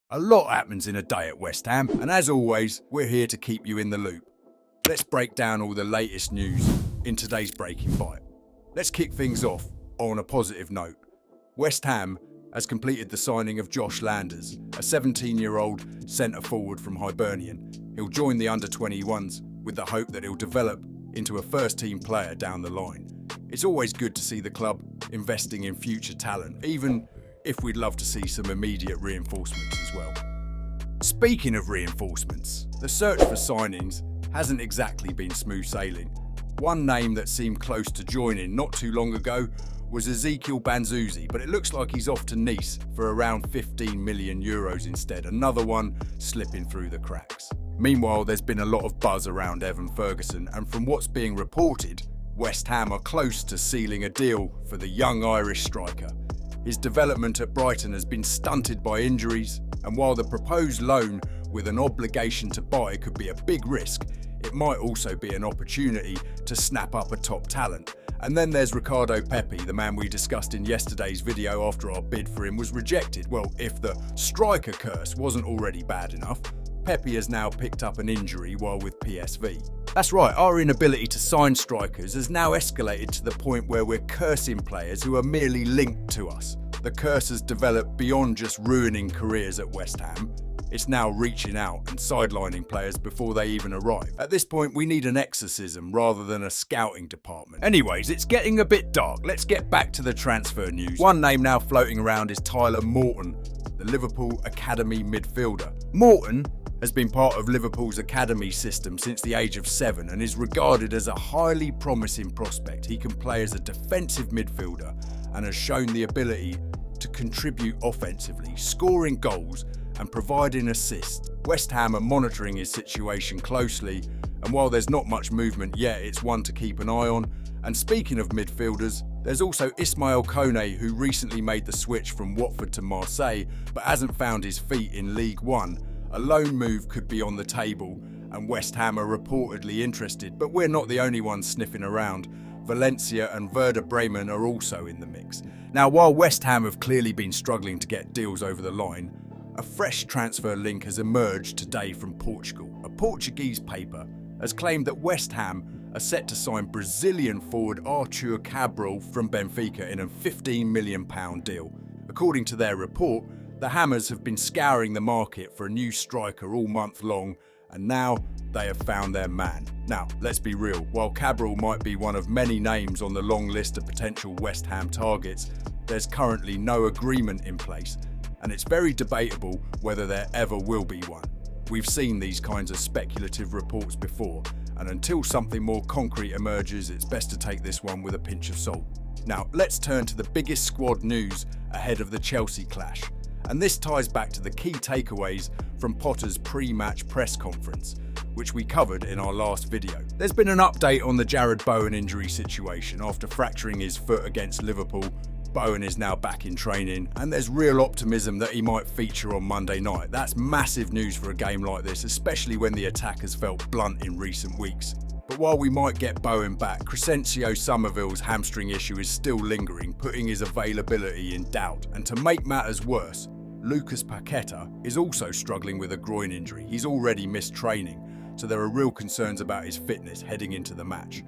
A lot happens in a day at West Ham, and as always, we're here to keep you in the loop. Let's break down all the latest news in today's Breaking Byte. Let's kick things off on a positive note. West Ham has completed the signing of Josh Landers, a 17-year-old centre-forward from Hibernian. He'll join the under-21s with the hope that he'll develop into a first-team player down the line. It's always good to see the club investing in future talent, even if we'd love to see some immediate reinforcements as well. Speaking of reinforcements, the search for signings hasn't exactly been smooth sailing. One name that seemed close to joining not too long ago was Ezekiel Banzuzi, but it looks like he's off to Nice for around 15 million euros instead, another one slipping through the cracks. Meanwhile, there's been a lot of buzz around Ferguson, and from what's being reported, West Ham are close to sealing a deal for the young Irish striker. His development at Brighton has been stunted by injuries, and while the proposed loan with an obligation to buy could be a big risk, it might also be an opportunity to snap up a top talent. And then there's Ricardo Pepi, the man we discussed in yesterday's video after our bid for him was rejected. Well, if the striker curse wasn't already bad enough, Pepi has now picked up an injury while with PSV. That's right, our inability to sign strikers has now escalated to the point where we're cursing players who are merely linked to us. The curse has developed beyond just ruining careers at West Ham. It's now reaching out and sidelining players before they even arrive. At this point, we need an exorcism rather than a scouting department. Anyways, it's getting a bit dark. Let's get back to the transfer news. One name now floating around is Tyler Morton, the Liverpool Academy midfielder. Morton has been part of Liverpool's academy system since the age of 7 and is regarded as a highly promising prospect. He can play as a defensive midfielder and has shown the ability to contribute offensively, scoring goals and providing assists. West Ham are monitoring his situation closely, and while there's not much movement yet, it's one to keep an eye on. And speaking of midfielders, there's also Ismail Kone, who recently made the switch from Watford to Marseille but hasn't found his feet in League One. A loan move could be on the table, and West Ham are reportedly interested, but we're not the only ones sniffing around. Valencia and Werder Bremen are also in the mix. Now, while West Ham have clearly been struggling to get deals over the line, a fresh transfer link has emerged today from Portugal. A Portuguese paper has claimed that West Ham are set to sign Brazilian forward Arthur Cabral from Benfica in a £15 million deal. According to their report, the Hammers have been scouring the market for a new striker all month long, and now they have found their man. Now, let's be real, while Cabral might be one of many names on the long list of potential West Ham targets, there's currently no agreement in place, and it's very debatable whether there ever will be one. We've seen these kinds of speculative reports before, and until something more concrete emerges, it's best to take this one with a pinch of salt. Now, let's turn to the biggest squad news ahead of the Chelsea clash. And this ties back to the key takeaways from Potter's pre-match press conference, which we covered in our last video. There's been an update on the Jarrod Bowen injury situation. After fracturing his foot against Liverpool, Bowen is now back in training, and there's real optimism that he might feature on Monday night. That's massive news for a game like this, especially when the attack has felt blunt in recent weeks. But while we might get Bowen back, Crescencio Somerville's hamstring issue is still lingering, putting his availability in doubt. And to make matters worse, Lucas Paqueta is also struggling with a groin injury. He's already missed training, so there are real concerns about his fitness heading into the match.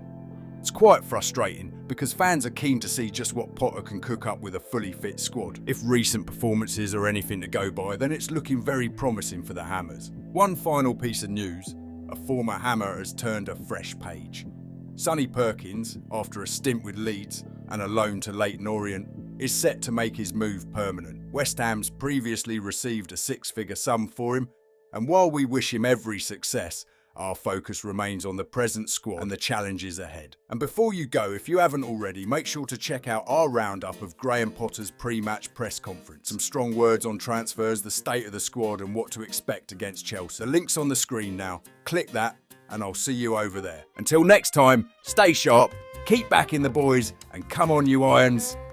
It's quite frustrating because fans are keen to see just what Potter can cook up with a fully fit squad. If recent performances are anything to go by, then it's looking very promising for the Hammers. One final piece of news, a former Hammer has turned a fresh page. Sonny Perkins, after a stint with Leeds and a loan to Leyton Orient, is set to make his move permanent. West Ham's previously received a six-figure sum for him, and while we wish him every success, our focus remains on the present squad and the challenges ahead. And before you go, if you haven't already, make sure to check out our roundup of Graham Potter's pre-match press conference. Some strong words on transfers, the state of the squad and what to expect against Chelsea. The link's on the screen now. Click that and I'll see you over there. Until next time, stay sharp, keep backing the boys, and come on you Irons.